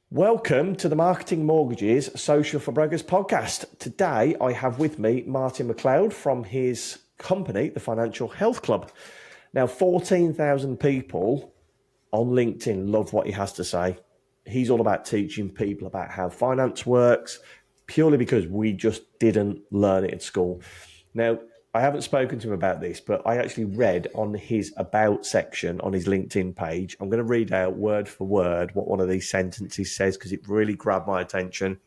Welcome to the Marketing Mortgages Social for Brokers podcast. Today I have with me Martin McLeod from his company, the Financial Health Club. Now, 14,000 people on LinkedIn love what he has to say. He's all about teaching people about how finance works, purely because we just didn't learn it at school. Now, I haven't spoken to him about this, but I actually read on his about section on his LinkedIn page. I'm going to read out word for word what one of these sentences says because it really grabbed my attention.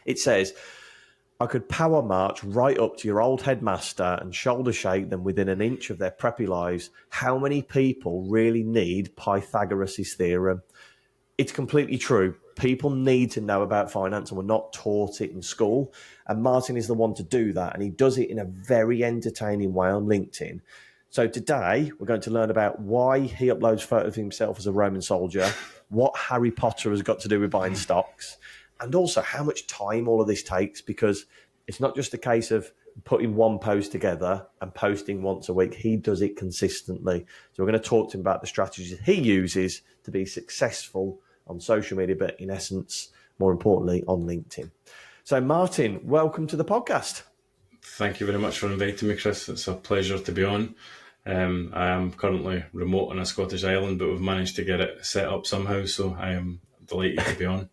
It says, I could power march right up to your old headmaster and shoulder shake them within an inch of their preppy lives. How many people really need Pythagoras' theorem? It's completely true. People need to know about finance and we're not taught it in school. And Martin is the one to do that. And he does it in a very entertaining way on LinkedIn. So today we're going to learn about why he uploads photos of himself as a Roman soldier, what Harry Potter has got to do with buying stocks, and also how much time all of this takes, because it's not just a case of putting one post together and posting once a week. He does it consistently. So we're going to talk to him about the strategies he uses to be successful on social media, but in essence, more importantly, on LinkedIn. So Martin, welcome to the podcast. Thank you very much for inviting me, Chris. It's a pleasure to be on. I am currently remote on a Scottish island, but we've managed to get it set up somehow, so I am delighted to be on.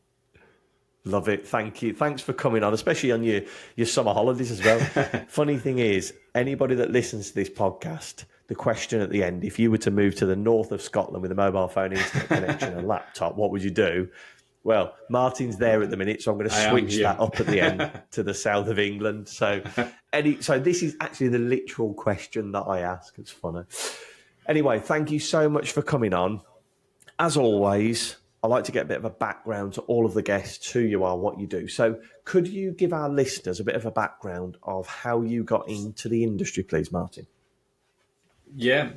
Love it. Thank you. Thanks for coming on, especially on your summer holidays as well. Funny thing is, anybody that listens to this podcast, the question at the end, if you were to move to the north of Scotland with a mobile phone internet connection and laptop, what would you do? Well, Martin's there at the minute, so I'm going to switch that up at the end to the south of England. So this is actually the literal question that I ask. It's funny. Anyway, thank you so much for coming on. As always, I like to get a bit of a background to all of the guests, who you are, what you do. So could you give our listeners a bit of a background of how you got into the industry, please, Martin? Yeah,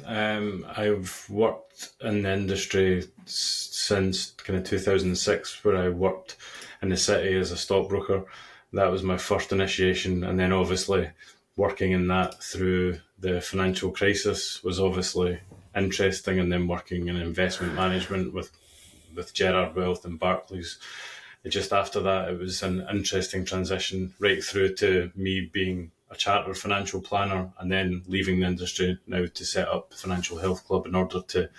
I've worked in the industry since kind of 2006, where I worked in the city as a stockbroker. That was my first initiation. And then obviously working in that through the financial crisis was obviously interesting. And then working in investment management with Gerard Wealth and Barclays. Just after that, it was an interesting transition right through to me being a chartered financial planner and then leaving the industry now to set up the Financial Health Club in order to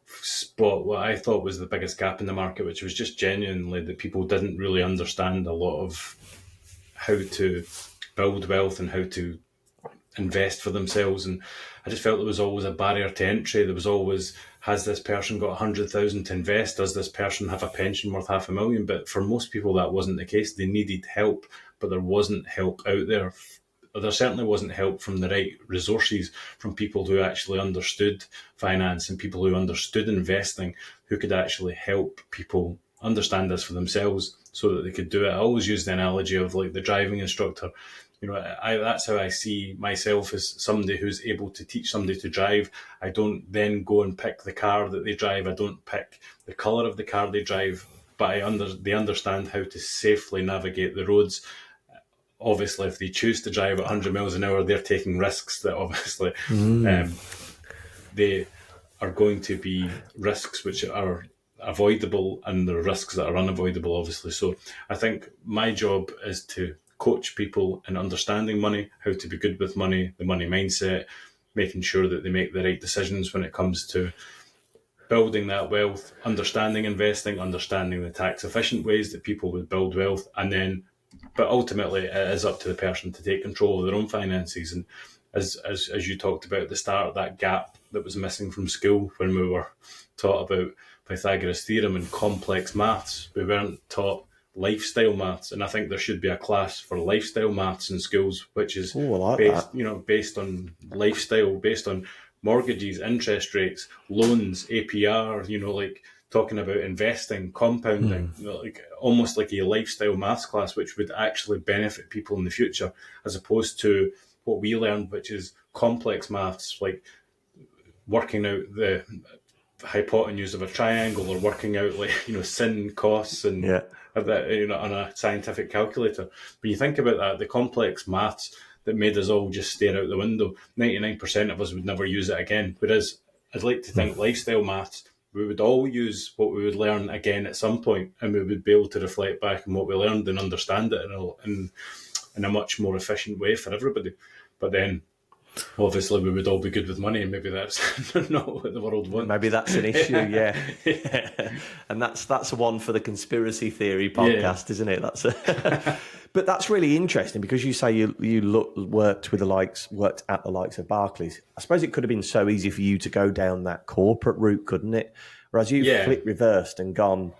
spot what I thought was the biggest gap in the market, which was just genuinely that people didn't really understand a lot of how to build wealth and how to invest for themselves. And I just felt there was always a barrier to entry. There was always, has this person got 100,000 to invest? Does this person have a pension worth $500,000? But for most people, that wasn't the case. They needed help, but there wasn't help out there. There certainly wasn't help from the right resources, from people who actually understood finance and people who understood investing, who could actually help people understand this for themselves so that they could do it. I always use the analogy of like the driving instructor. You know, that's how I see myself, as somebody who's able to teach somebody to drive. I don't then go and pick the car that they drive. I don't pick the colour of the car they drive, but they understand how to safely navigate the roads. Obviously, if they choose to drive at 100 miles an hour, they're taking risks that obviously they are going to be risks which are avoidable, and the risks that are unavoidable, obviously. So I think my job is to coach people in understanding money, how to be good with money, the money mindset, making sure that they make the right decisions when it comes to building that wealth, understanding investing, understanding the tax efficient ways that people would build wealth, but ultimately it is up to the person to take control of their own finances. And as you talked about at the start, that gap that was missing from school when we were taught about Pythagoras' theorem and complex maths, we weren't taught lifestyle maths, and I think there should be a class for lifestyle maths in schools, which is based on lifestyle, based on mortgages, interest rates, loans, APR, like talking about investing, compounding, like almost like a lifestyle maths class, which would actually benefit people in the future, as opposed to what we learned, which is complex maths, like working out the hypotenuse of a triangle, or working out sin costs and on a scientific calculator. But you think about that, the complex maths that made us all just stare out the window, 99% of us would never use it again. Whereas I'd like to think lifestyle maths, we would all use what we would learn again at some point, and we would be able to reflect back on what we learned and understand it in a much more efficient way for everybody. But then, obviously, we would all be good with money, and maybe that's not what the world wants. Maybe that's an issue, yeah. And that's one for the conspiracy theory podcast, isn't it? But that's really interesting, because you say you worked at the likes of Barclays. I suppose it could have been so easy for you to go down that corporate route, couldn't it? Whereas you flip reversed and gone.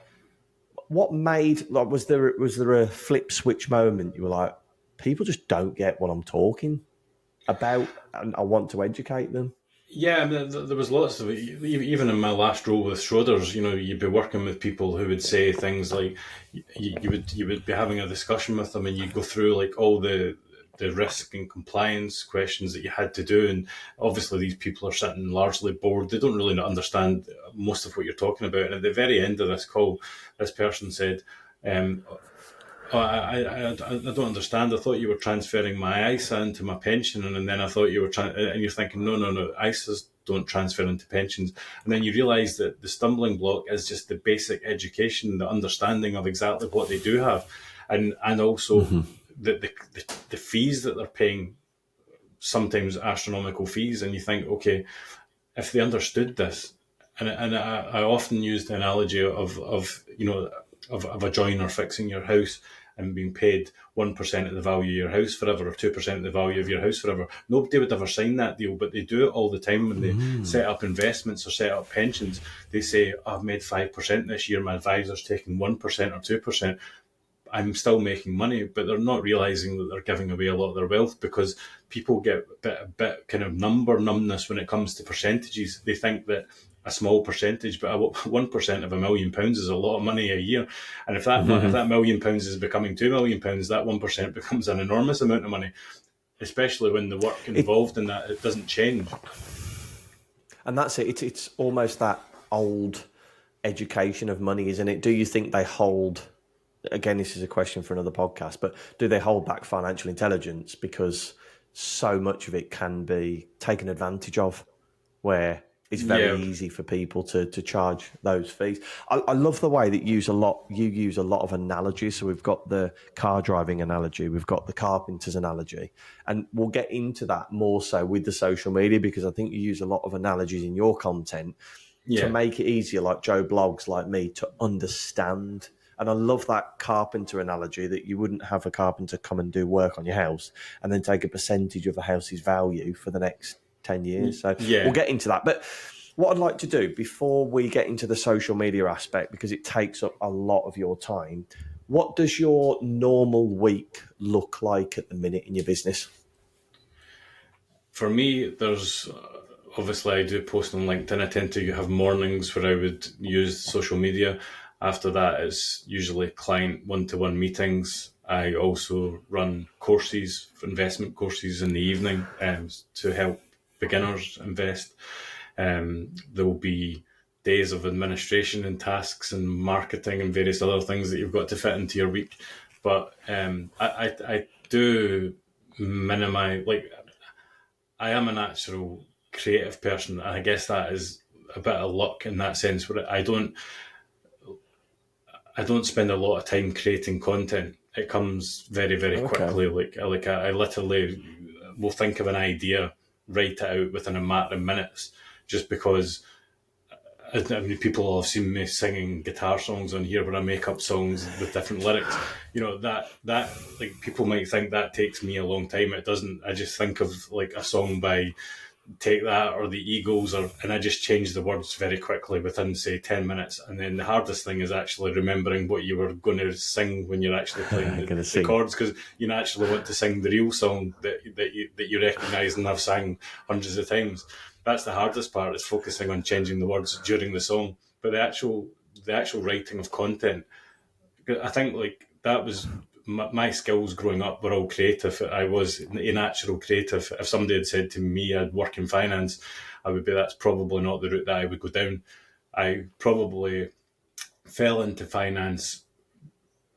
What made, like, was there a flip switch moment? You were like, people just don't get what I'm talking about, and I want to educate them. Yeah, I mean, there was lots of it. Even in my last role with Schroders, you'd be working with people who would say things like, you would be having a discussion with them, and you'd go through like all the risk and compliance questions that you had to do, and obviously these people are sitting largely bored. They don't really understand most of what you're talking about. And at the very end of this call, this person said, I don't understand. I thought you were transferring my ISA into my pension, and then I thought you were and you're thinking, no, ISAs don't transfer into pensions. And then you realise that the stumbling block is just the basic education, the understanding of exactly what they do have, and also the fees that they're paying, sometimes astronomical fees. And you think, okay, if they understood this, and I often use the analogy of a joiner fixing your house and being paid 1% of the value of your house forever, or 2% of the value of your house forever. Nobody would ever sign that deal, but they do it all the time when they set up investments or set up pensions. They say, I've made 5% this year, my advisor's taking 1% or 2%. I'm still making money, but they're not realising that they're giving away a lot of their wealth, because people get a bit kind of number numbness when it comes to percentages. They think that a small percentage, but 1% of £1 million is a lot of money a year. And if that £1 million is becoming £2 million, that 1% becomes an enormous amount of money, especially when the work involved in that, it doesn't change. And that's it. It's almost that old education of money, isn't it? Do you think they hold, again, this is a question for another podcast, but do they hold back financial intelligence because so much of it can be taken advantage of, where it's very easy for people to charge those fees? I love the way that you use a lot of analogies. So we've got the car driving analogy, we've got the carpenter's analogy, and we'll get into that more so with the social media, because I think you use a lot of analogies in your content to make it easier, like Joe Blogs like me, to understand. And I love that carpenter analogy, that you wouldn't have a carpenter come and do work on your house and then take a percentage of the house's value for the next 10 years. So we'll get into that. But what I'd like to do before we get into the social media aspect, because it takes up a lot of your time, what does your normal week look like at the minute in your business? For me, there's obviously, I do post on LinkedIn. I tend to have mornings where I would use social media. After that, it's usually client one-to-one meetings. I also run courses, investment courses in the evening, to help beginners invest. There will be days of administration and tasks and marketing and various other things that you've got to fit into your week. But I do minimize, like, I am a natural creative person, and I guess that is a bit of luck in that sense, where I don't spend a lot of time creating content. It comes very, very quickly. Like I literally will think of an idea, write it out within a matter of minutes, just because, I mean, people will have seen me singing guitar songs on here where I make up songs with different lyrics. That like, people might think that takes me a long time. It doesn't. I just think of like a song by Take That or the Eagles, and I just change the words very quickly within, say, 10 minutes. And then the hardest thing is actually remembering what you were going to sing when you're actually playing the chords, because you naturally want to sing the real song that you recognise and have sang hundreds of times. That's the hardest part, is focusing on changing the words during the song. But the actual writing of content, I think, like, that was my skills growing up were all creative. I was a natural creative. If somebody had said to me I'd work in finance, I would be, that's probably not the route that I would go down. I probably fell into finance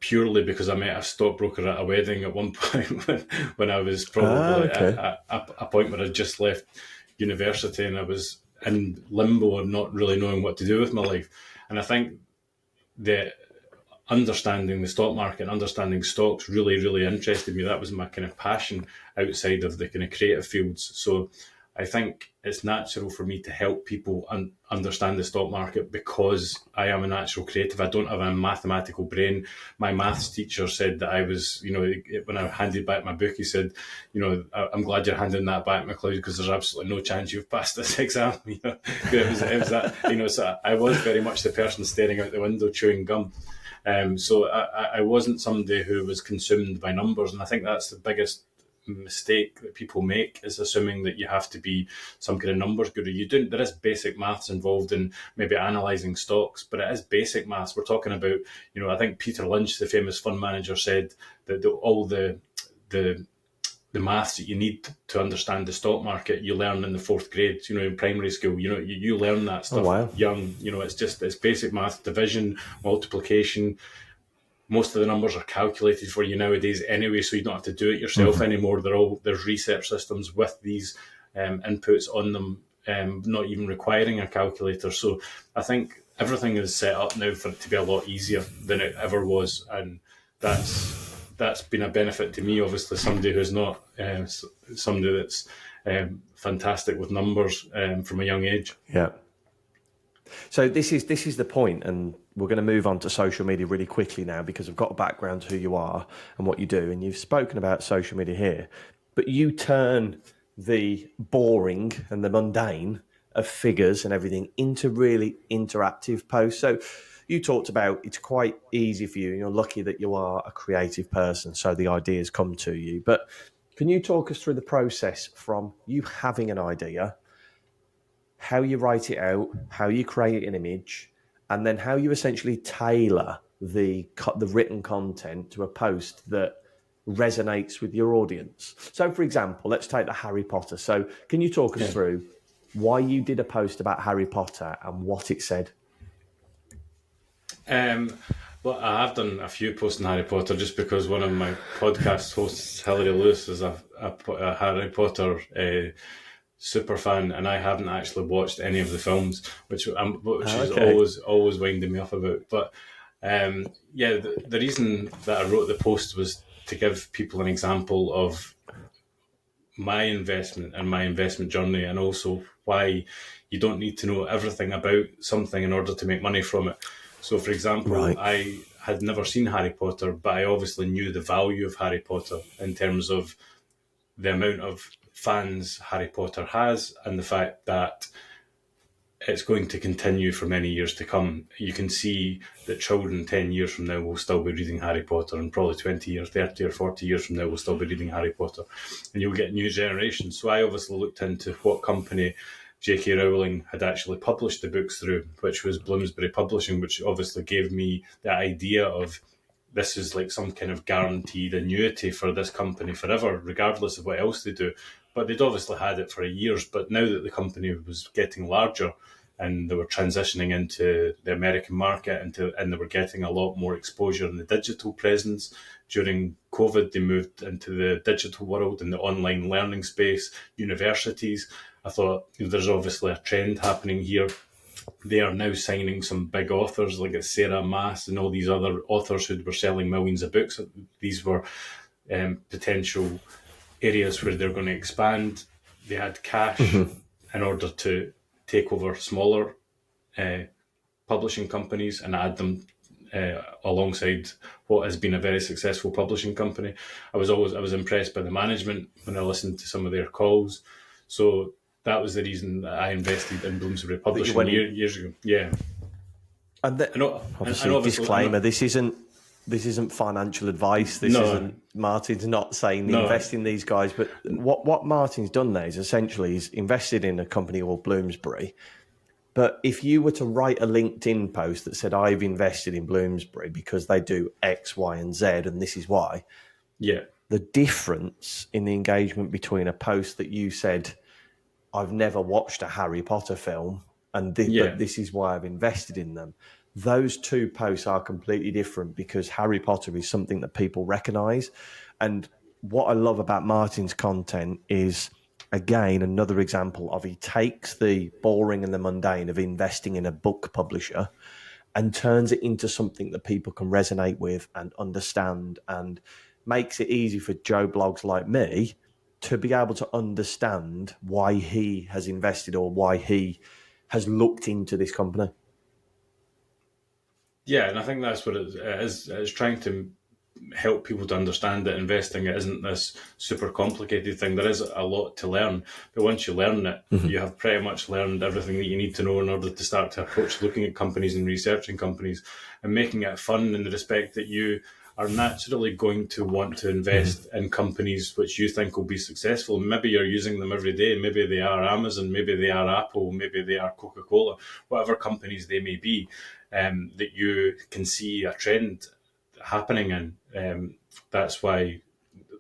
purely because I met a stockbroker at a wedding at one point when I was probably at a point where I'd just left university, and I was in limbo and not really knowing what to do with my life. And I think the understanding the stock market and understanding stocks really, really interested me. That was my kind of passion outside of the kind of creative fields. So I think it's natural for me to help people understand the stock market because I am a natural creative. I don't have a mathematical brain. My maths teacher said that I was, when I handed back my book, he said, I'm glad you're handing that back, McLeod, because there's absolutely no chance you've passed this exam. It was that, so I was very much the person staring out the window chewing gum. So I wasn't somebody who was consumed by numbers, and I think that's the biggest mistake that people make, is assuming that you have to be some kind of numbers guru. There is basic maths involved in maybe analysing stocks, but it is basic maths. We're talking about, I think Peter Lynch, the famous fund manager, said that all the maths that you need to understand the stock market, you learn in the 4th grade, in primary school. You learn that stuff young. It's basic maths, division, multiplication. Most of the numbers are calculated for you nowadays anyway, so you don't have to do it yourself anymore. There's research systems with these inputs on them, not even requiring a calculator. So I think everything is set up now for it to be a lot easier than it ever was, and that's been a benefit to me. Obviously, somebody who's not somebody that's fantastic with numbers from a young age. Yeah. So this is the point, and we're going to move on to social media really quickly now because I've got a background to who you are and what you do, and you've spoken about social media here, but you turn the boring and the mundane of figures and everything into really interactive posts. So you talked about it's quite easy for you, and you're lucky that you are a creative person, so the ideas come to you. But can you talk us through the process from you having an idea, how you write it out, how you create an image, and then how you essentially tailor the written content to a post that resonates with your audience? So, for example, let's take the Harry Potter. So can you talk us through why you did a post about Harry Potter and what it said? Well, I have done a few posts on Harry Potter just because one of my podcast hosts, Hilary Lewis, is a Harry Potter super fan, and I haven't actually watched any of the films, which is always winding me up about. But the reason that I wrote the post was to give people an example of my investment and my investment journey, and also why you don't need to know everything about something in order to make money from it. So, for example, I had never seen Harry Potter, but I obviously knew the value of Harry Potter in terms of the amount of fans Harry Potter has and the fact that it's going to continue for many years to come. You can see that children 10 years from now will still be reading Harry Potter, and probably 20 years, 30 or 40 years from now will still be reading Harry Potter, and you'll get new generations. So I obviously looked into what company J.K. Rowling had actually published the books through, which was Bloomsbury Publishing, which obviously gave me the idea of this is like some kind of guaranteed annuity for this company forever, regardless of what else they do. But they'd obviously had it for years. But now that the company was getting larger and they were transitioning into the American market and they were getting a lot more exposure in the digital presence, during COVID, they moved into the digital world and the online learning space, universities. I thought, there's obviously a trend happening here. They are now signing some big authors like Sarah Maas and all these other authors who were selling millions of books. These were potential areas where they're going to expand. They had cash in order to take over smaller publishing companies and add them alongside what has been a very successful publishing company. I was impressed by the management when I listened to some of their calls. So that was the reason that I invested in Bloomsbury Publishing years ago. Yeah. And obviously, disclaimer: this isn't financial advice. Martin's not saying invest in these guys. But what Martin's done there is essentially he's invested in a company called Bloomsbury. But if you were to write a LinkedIn post that said, I've invested in Bloomsbury because they do X, Y, and Z, and this is why. Yeah. The difference in the engagement between a post that you said, I've never watched a Harry Potter film, but this is why I've invested in them. Those two posts are completely different because Harry Potter is something that people recognise. And what I love about Martin's content is again, another example of he takes the boring and the mundane of investing in a book publisher and turns it into something that people can resonate with and understand, and makes it easy for Joe Blogs like me to be able to understand why he has invested or why he has looked into this company. Yeah, and I think that's what it is. It's trying to help people to understand that investing, it isn't this super complicated thing. There is a lot to learn, but once you learn it, you have pretty much learned everything that you need to know in order to start to approach looking at companies and researching companies and making it fun in the respect that you are naturally going to want to invest in companies which you think will be successful. Maybe you're using them every day. Maybe they are Amazon, maybe they are Apple, maybe they are Coca-Cola, whatever companies they may be, that you can see a trend happening in. That's why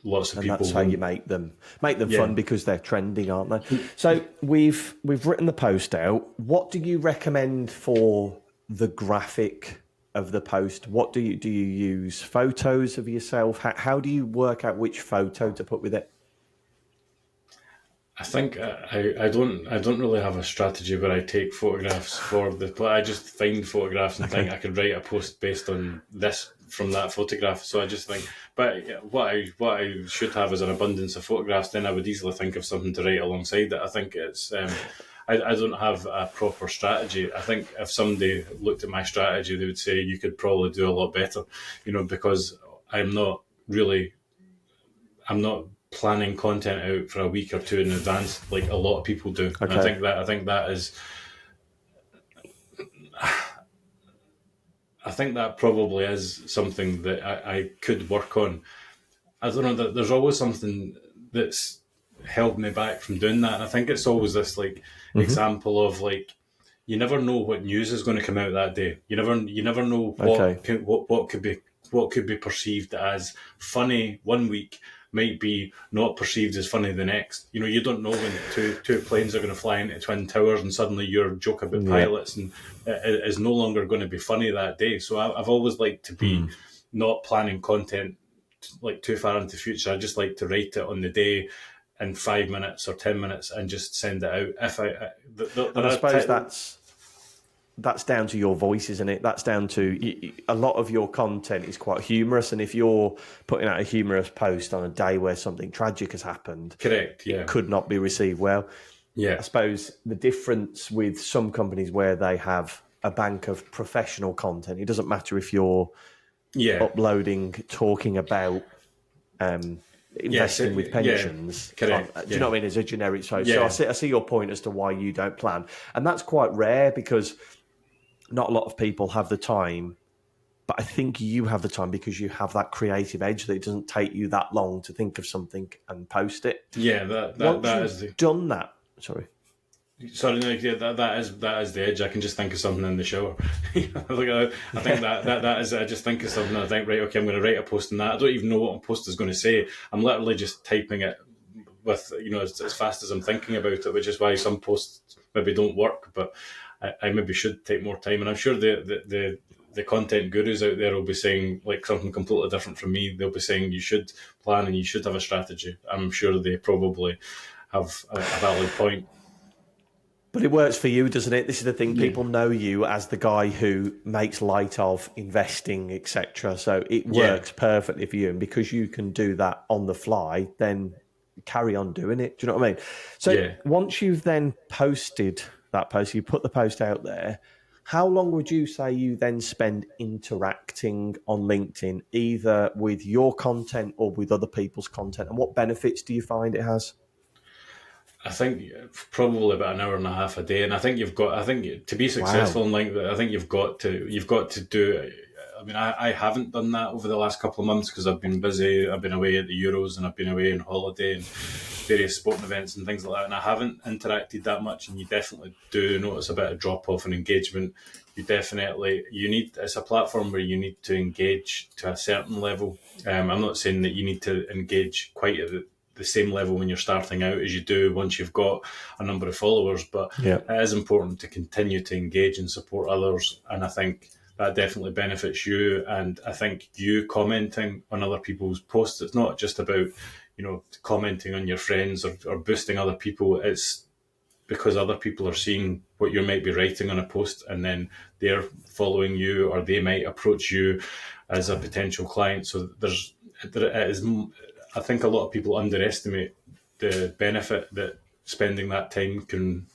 lots of people. That's how you make them fun, because they're trending, aren't they? So we've written the post out. What do you recommend for the graphic of the post? What do you use? Photos of yourself? How do you work out which photo to put with it? I think I don't really have a strategy where I take photographs for I just find photographs and think I could write a post based on this from that photograph. So I just think, but what I should have is an abundance of photographs. Then I would easily think of something to write alongside it. I think it's I don't have a proper strategy. I think if somebody looked at my strategy, they would say you could probably do a lot better, because I'm not planning content out for a week or two in advance like a lot of people do. Okay. And I think that probably is something that I could work on. I don't know, that there's always something that's held me back from doing that. And I think it's always this example of you never know what news is going to come out that day. You never know what could be perceived as funny one week might be not perceived as funny the next. You don't know when two planes are going to fly into Twin Towers and suddenly your joke about pilots and is no longer going to be funny that day. So I've always liked to be not planning content too far into the future. I just like to write it on the day in 5 minutes or 10 minutes and just send it out. I suppose that's down to your voice, isn't it? That's down to a lot of your content is quite humorous, and if you're putting out a humorous post on a day where something tragic has happened, correct, it could not be received well. I suppose the difference with some companies where they have a bank of professional content, it doesn't matter if you're uploading, talking about investing with pensions. Correct. Do you know what I mean? As a generic post. So I see your point as to why you don't plan, and that's quite rare because not a lot of people have the time, but I think you have the time because you have that creative edge that it doesn't take you that long to think of something and post it. Yeah, that is done that. Sorry, that is the edge. I can just think of something in the shower. I think that is. I just think of something. And I think, right, okay, I'm going to write a post on that. I don't even know what a post is going to say. I'm literally just typing it with as fast as I'm thinking about it, which is why some posts maybe don't work. But I maybe should take more time, and I'm sure the content gurus out there will be saying something completely different from me. They'll be saying you should plan and you should have a strategy. I'm sure they probably have a valid point. But it works for you, doesn't it? This is the thing. People know you as the guy who makes light of investing, etc. So it works perfectly for you. And because you can do that on the fly, then carry on doing it. Do you know what I mean? So once you've then posted that post, you put the post out there, how long would you say you then spend interacting on LinkedIn, either with your content or with other people's content? And what benefits do you find it has? I think probably about an hour and a half a day, and I think to be successful in LinkedIn, I think you've got to do it. I mean, I haven't done that over the last couple of months because I've been busy. I've been away at the Euros and I've been away on holiday and various sporting events and things like that, and I haven't interacted that much. And you definitely do notice a bit of drop off in engagement. It's a platform where you need to engage to a certain level. I'm not saying that you need to engage quite at the same level when you're starting out as you do once you've got a number of followers, but it is important to continue to engage and support others, and I think that definitely benefits you. And I think you commenting on other people's posts, it's not just about commenting on your friends or boosting other people. It's because other people are seeing what you might be writing on a post, and then they're following you, or they might approach you as a potential client. So I think a lot of people underestimate the benefit that spending that time can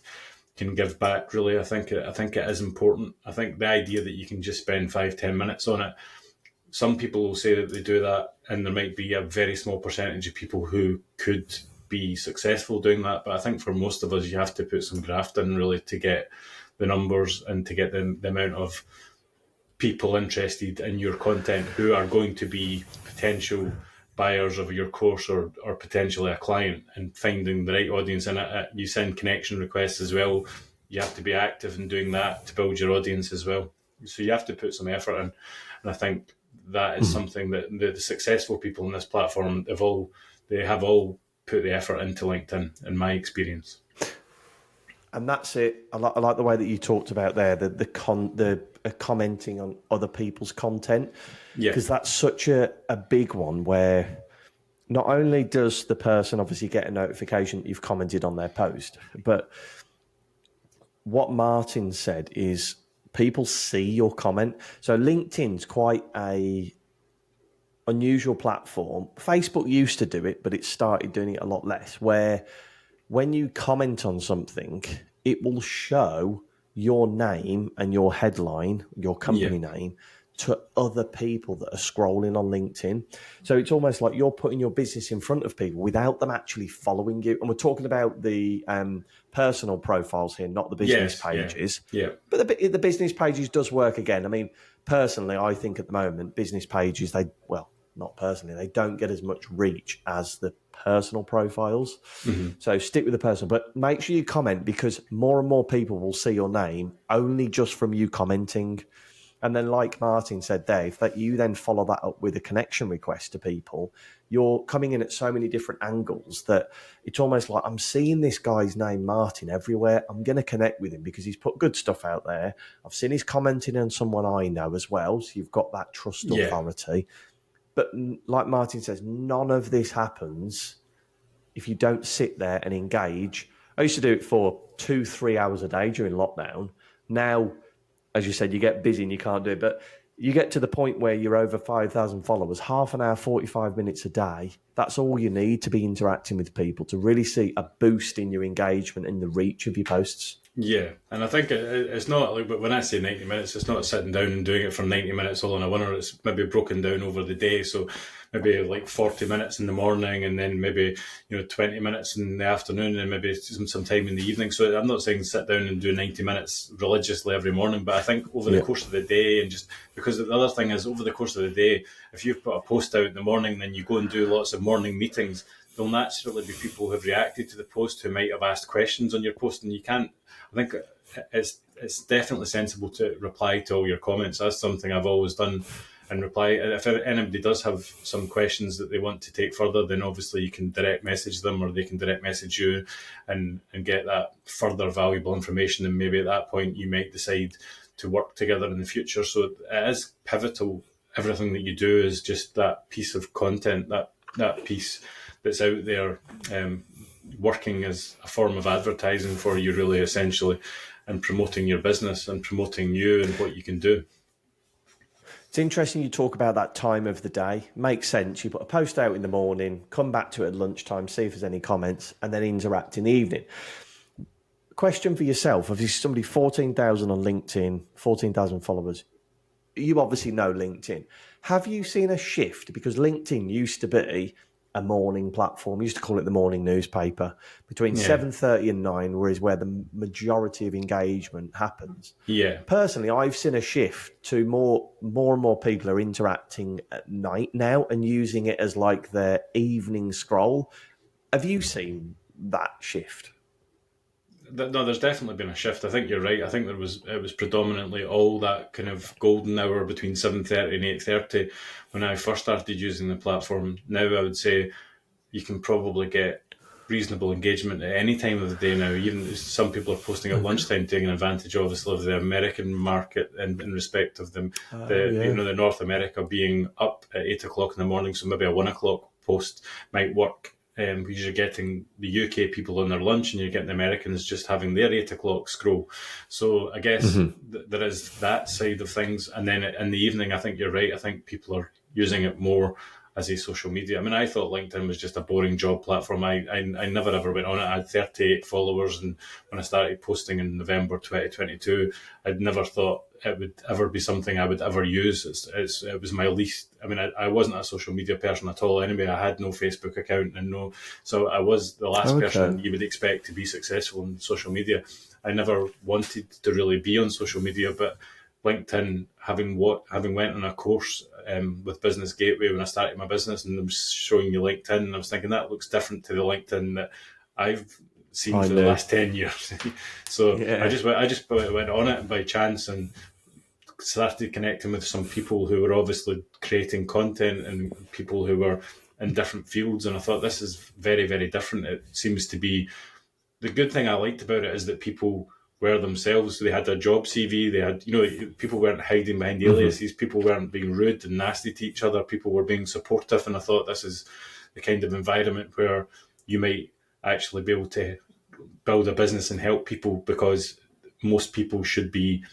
give back. Really, I think it is important. I think the idea that you can just spend 5-10 minutes on it, some people will say that they do that, and there might be a very small percentage of people who could be successful doing that. But I think for most of us, you have to put some graft in, really, to get the numbers and to get the amount of people interested in your content who are going to be potential buyers of your course or potentially a client, and finding the right audience. And you send connection requests as well. You have to be active in doing that to build your audience as well. So you have to put some effort in. And I think that is something that the successful people on this platform have all put the effort into LinkedIn, in my experience. And that's it. I like the way that you talked about there, the commenting on other people's content, because that's such a big one, where not only does the person obviously get a notification that you've commented on their post, but what Martin said is people see your comment. So LinkedIn's quite a unusual platform. Facebook used to do it, but it started doing it a lot less, where when you comment on something, it will show your name and your headline, your company name, to other people that are scrolling on LinkedIn. So it's almost like you're putting your business in front of people without them actually following you. And we're talking about the personal profiles here, not the business pages. Yeah. But the business pages does work again. I mean, personally, I think at the moment, business pages, not personally, they don't get as much reach as the personal profiles. So stick with the personal, but make sure you comment, because more and more people will see your name only just from you commenting. And then, like Martin said, Dave, that you then follow that up with a connection request to people, you're coming in at so many different angles that it's almost like, I'm seeing this guy's name, Martin, everywhere. I'm going to connect with him because he's put good stuff out there. I've seen he's commenting on someone I know as well. So you've got that trust authority. But like Martin says, none of this happens if you don't sit there and engage. I used to do it for 2-3 hours a day during lockdown. Now, as you said, you get busy and you can't do it. But you get to the point where you're over 5,000 followers, half an hour, 45 minutes a day. That's all you need to be interacting with people, to really see a boost in your engagement and the reach of your posts. Yeah, and I think it's not like, but when I say 90 minutes, it's not sitting down and doing it for 90 minutes all in a winner. It's maybe broken down over the day. So maybe like 40 minutes in the morning, and then maybe 20 minutes in the afternoon, and maybe some time in the evening. So I'm not saying sit down and do 90 minutes religiously every morning, but I think over the course of the day, and just because the other thing is, over the course of the day, if you've put a post out in the morning, then you go and do lots of morning meetings, there'll naturally be people who have reacted to the post who might have asked questions on your post, and you can't. I think it's definitely sensible to reply to all your comments. That's something I've always done, and reply. If anybody does have some questions that they want to take further, then obviously you can direct message them, or they can direct message you and get that further valuable information. And maybe at that point you might decide to work together in the future. So it is pivotal. Everything that you do is just that piece of content, that piece that's out there, working as a form of advertising for you, really, essentially, and promoting your business and promoting you and what you can do. It's interesting you talk about that time of the day. Makes sense. You put a post out in the morning, come back to it at lunchtime, see if there's any comments, and then interact in the evening. Question for yourself: if you're somebody 14,000 on LinkedIn, 14,000 followers, you obviously know LinkedIn. Have you seen a shift? Because LinkedIn used to be a morning platform. We used to call it the morning newspaper. Between 7:30 and 9, where the majority of engagement happens. Yeah. Personally, I've seen a shift to more and more people are interacting at night now and using it as like their evening scroll. Have you seen that shift? No, there's definitely been a shift. I think you're right. I think it was predominantly all that kind of golden hour between 7:30 and 8:30 when I first started using the platform. Now I would say you can probably get reasonable engagement at any time of the day now. Even some people are posting at lunchtime, taking advantage, obviously, of the American market in respect of them, the North America being up at 8 o'clock in the morning. So maybe a 1 o'clock post might work. Because you're getting the UK people on their lunch and you're getting the Americans just having their 8 o'clock scroll. So I guess there is that side of things. And then in the evening, I think you're right. I think people are using it more as a social media. I mean, I thought LinkedIn was just a boring job platform. I never ever went on it. I had 38 followers, and when I started posting in November 2022, I'd never thought it would ever be something I would ever use. It was my least. I mean, I wasn't a social media person at all. Anyway, I had no Facebook account so I was the last person you would expect to be successful in social media. I never wanted to really be on social media, but LinkedIn, having went on a course with Business Gateway when I started my business, and I was showing you LinkedIn, and I was thinking that looks different to the LinkedIn that I've seen for the last 10 years. So I just went on it by chance and started connecting with some people who were obviously creating content and people who were in different fields, and I thought this is very, very different. It seems to be the good thing I liked about it is that people were themselves. They had a job CV. They had, people weren't hiding behind aliases. People weren't being rude and nasty to each other. People were being supportive. And I thought this is the kind of environment where you might actually be able to build a business and help people, because most people should be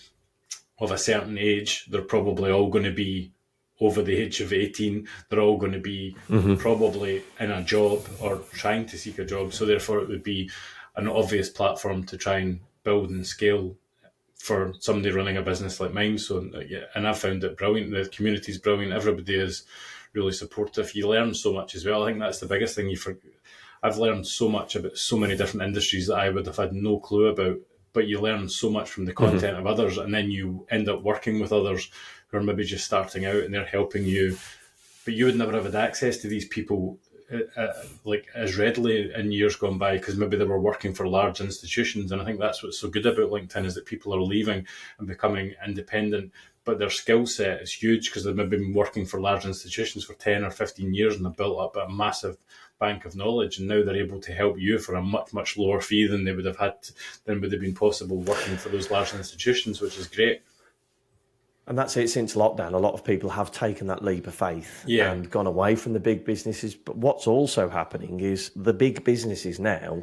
of a certain age. They're probably all going to be over the age of 18. They're all going to be probably in a job or trying to seek a job. So therefore it would be an obvious platform to try and build and scale for somebody running a business like mine. So and I found it brilliant. The community's brilliant. Everybody is really supportive. You learn so much as well. I think that's the biggest thing. I've learned so much about so many different industries that I would have had no clue about, but you learn so much from the content of others, and then you end up working with others who are maybe just starting out and they're helping you, but you would never have had access to these people like as readily in years gone by, because maybe they were working for large institutions. And I think that's what's so good about LinkedIn, is that people are leaving and becoming independent, but their skill set is huge because they've maybe been working for large institutions for 10 or 15 years and they've built up a massive bank of knowledge, and now they're able to help you for a much, much lower fee than they would have been possible working for those large institutions, which is great. And that's it. Since lockdown, a lot of people have taken that leap of faith and gone away from the big businesses. But what's also happening is the big businesses now,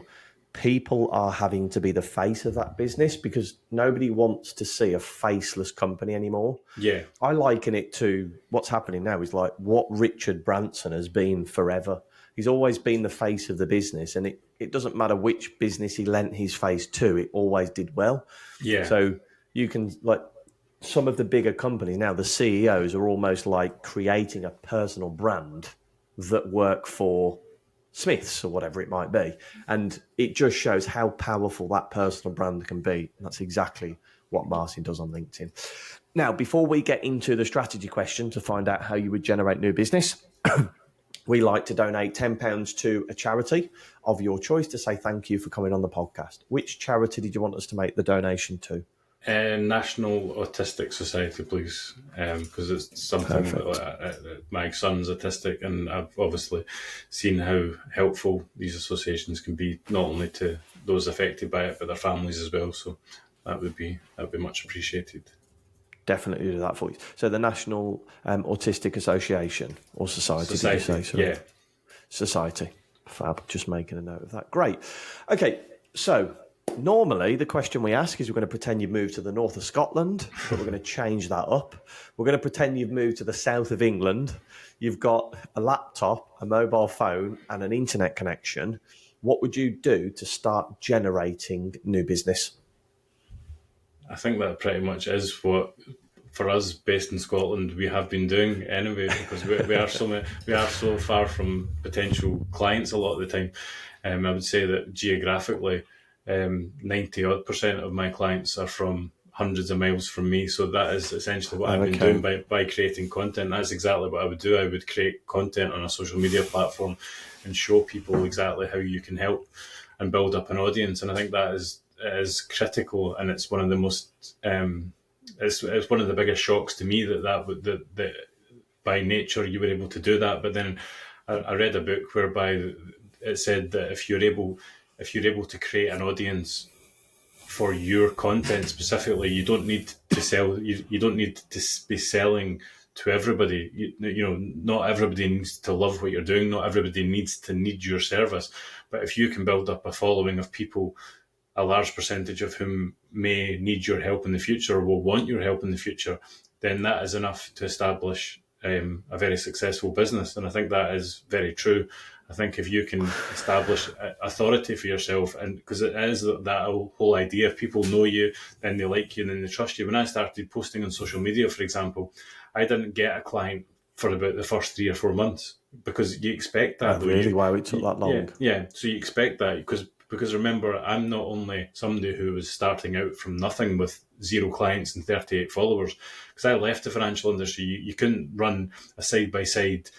people are having to be the face of that business because nobody wants to see a faceless company anymore. Yeah. I liken it to what's happening now is like what Richard Branson has been forever. He's always been the face of the business, and it doesn't matter which business he lent his face to, it always did well. Yeah. So you can, like, some of the bigger companies now, the CEOs are almost like creating a personal brand that work for Smiths or whatever it might be. And it just shows how powerful that personal brand can be. And that's exactly what Martin does on LinkedIn. Now, before we get into the strategy question to find out how you would generate new business, we like to donate £10 to a charity of your choice to say thank you for coming on the podcast. Which charity did you want us to make the donation to? National Autistic Society, please, because it's something that my son's autistic, and I've obviously seen how helpful these associations can be, not only to those affected by it, but their families as well. So that would be much appreciated. Definitely do that for you. So the National Autistic Association or Society, did you say? Sorry. Yeah. Society. Fab. Just making a note of that. Great. Okay, so normally the question we ask is we're going to pretend you've moved to the north of Scotland, but we're going to change that up. We're going to pretend you've moved to the south of England. You've got a laptop, a mobile phone, and an internet connection. What would you do to start generating new business? I think that pretty much is what, for us based in Scotland, we have been doing anyway, because we are so far from potential clients a lot of the time. I would say that geographically, 90% of my clients are from hundreds of miles from me. So that is essentially what I've been doing by creating content. That's exactly what I would do. I would create content on a social media platform and show people exactly how you can help and build up an audience. And I think that is critical, and it's one of the most it's one of the biggest shocks to me that by nature you were able to do that. But then I read a book whereby it said that if you're able to create an audience for your content specifically, you don't need to sell. You don't need to be selling to everybody. You know, not everybody needs to love what you're doing. Not everybody needs to need your service. But if you can build up a following of people, a large percentage of whom may need your help in the future or will want your help in the future, then that is enough to establish a very successful business. And I think that is very true. I think if you can establish authority for yourself, and because it is that whole idea, if people know you, then they like you, and then they trust you. When I started posting on social media, for example, I didn't get a client for about the first 3 or 4 months, because you expect that. Really? Wow, it took that long? Yeah. So you expect that because remember, I'm not only somebody who was starting out from nothing with 0 clients and 38 followers, because I left the financial industry. You couldn't run a side-by-side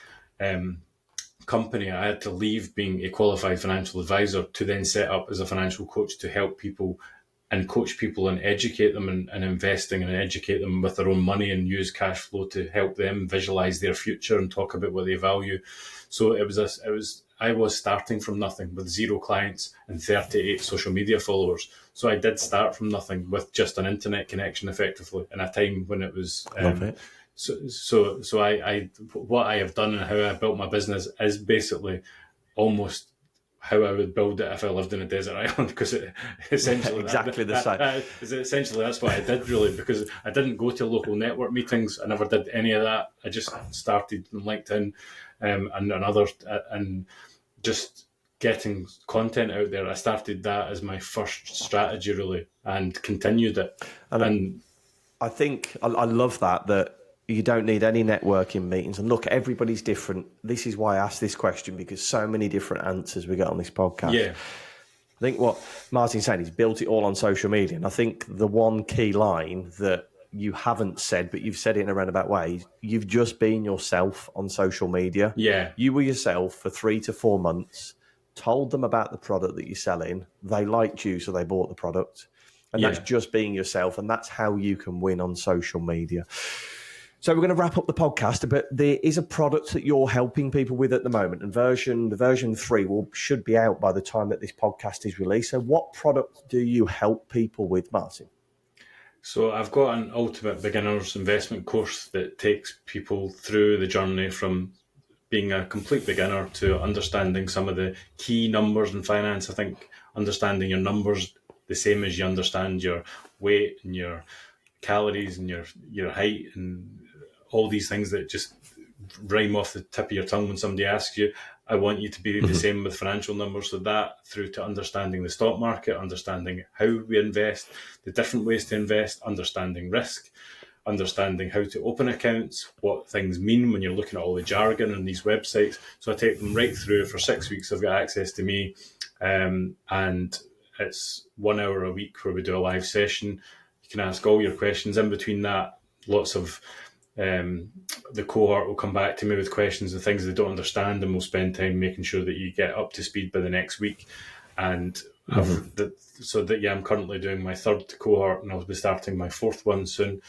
company. I had to leave being a qualified financial advisor to then set up as a financial coach to help people and coach people and educate them in investing and educate them with their own money and use cash flow to help them visualize their future and talk about what they value. So I was starting from nothing with 0 clients and 38 social media followers. So I did start from nothing with just an internet connection, effectively, in a time when it was. Love it. So I what I have done and how I built my business is basically almost how I would build it if I lived in a desert island, because it essentially exactly the same. Essentially, that's what I did, really, because I didn't go to local network meetings. I never did any of that. I just started on LinkedIn and others, and just getting content out there. I started that as my first strategy, really, and continued it. And I think I love that you don't need any networking meetings. And look, everybody's different. This is why I asked this question, because so many different answers we get on this podcast. Yeah. I think what Martin's saying, he's built it all on social media. And I think the one key line that you haven't said, but you've said it in a roundabout way, you've just been yourself on social media. Yeah. You were yourself for 3 to 4 months, told them about the product that you're selling. They liked you, so they bought the product. And that's just being yourself. And that's how you can win on social media. So we're going to wrap up the podcast, but there is a product that you're helping people with at the moment, and version 3 should be out by the time that this podcast is released. So what product do you help people with, Martin? So I've got an ultimate beginner's investment course that takes people through the journey from being a complete beginner to understanding some of the key numbers in finance. I think understanding your numbers the same as you understand your weight and your calories and your height and all these things that just rhyme off the tip of your tongue when somebody asks you. I want you to be the same with financial numbers. So that through to understanding the stock market, understanding how we invest, the different ways to invest, understanding risk, understanding how to open accounts, what things mean when you're looking at all the jargon on these websites. So I take them right through. For 6 weeks, I've got access to me, and it's 1 hour a week where we do a live session. You can ask all your questions. In between that, lots of the cohort will come back to me with questions and things they don't understand, and we'll spend time making sure that you get up to speed by the next week. And I'm currently doing my 3rd cohort, and I'll be starting my 4th one soon.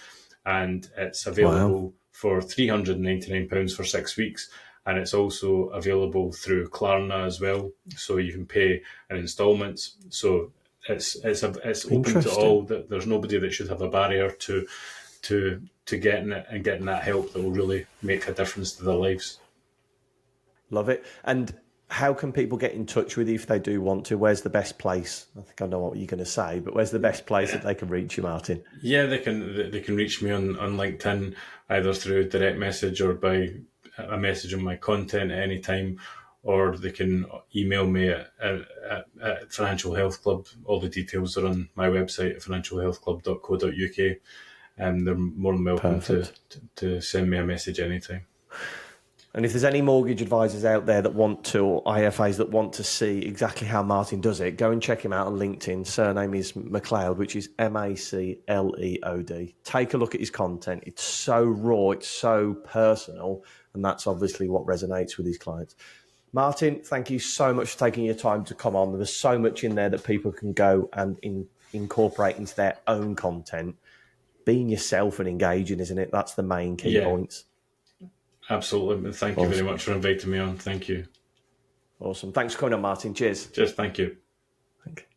And it's available for £399 for 6 weeks. And it's also available through Klarna as well. So you can pay in installments. So it's open to all. There's nobody that should have a barrier to getting it and getting that help that will really make a difference to their lives. Love it. And how can people get in touch with you if they do want to? Where's the best place? I think I know what you're going to say, but where's the best place that they can reach you, Martin? Yeah, they can reach me on LinkedIn, either through direct message or by a message on my content at any time, or they can email me at Financial Health Club. All the details are on my website at financialhealthclub.co.uk. And they're more than welcome to send me a message anytime. And if there's any mortgage advisors out there that want to, or IFAs that want to see exactly how Martin does it, go and check him out on LinkedIn. Surname is McLeod, which is Macleod. Take a look at his content. It's so raw, it's so personal, and that's obviously what resonates with his clients. Martin, thank you so much for taking your time to come on. There's so much in there that people can go and incorporate into their own content. Being yourself and engaging, isn't it? That's the main key points. Absolutely. Thank you very much for inviting me on. Thank you. Awesome. Thanks for coming on, Martin. Cheers. Just thank you. Thank you.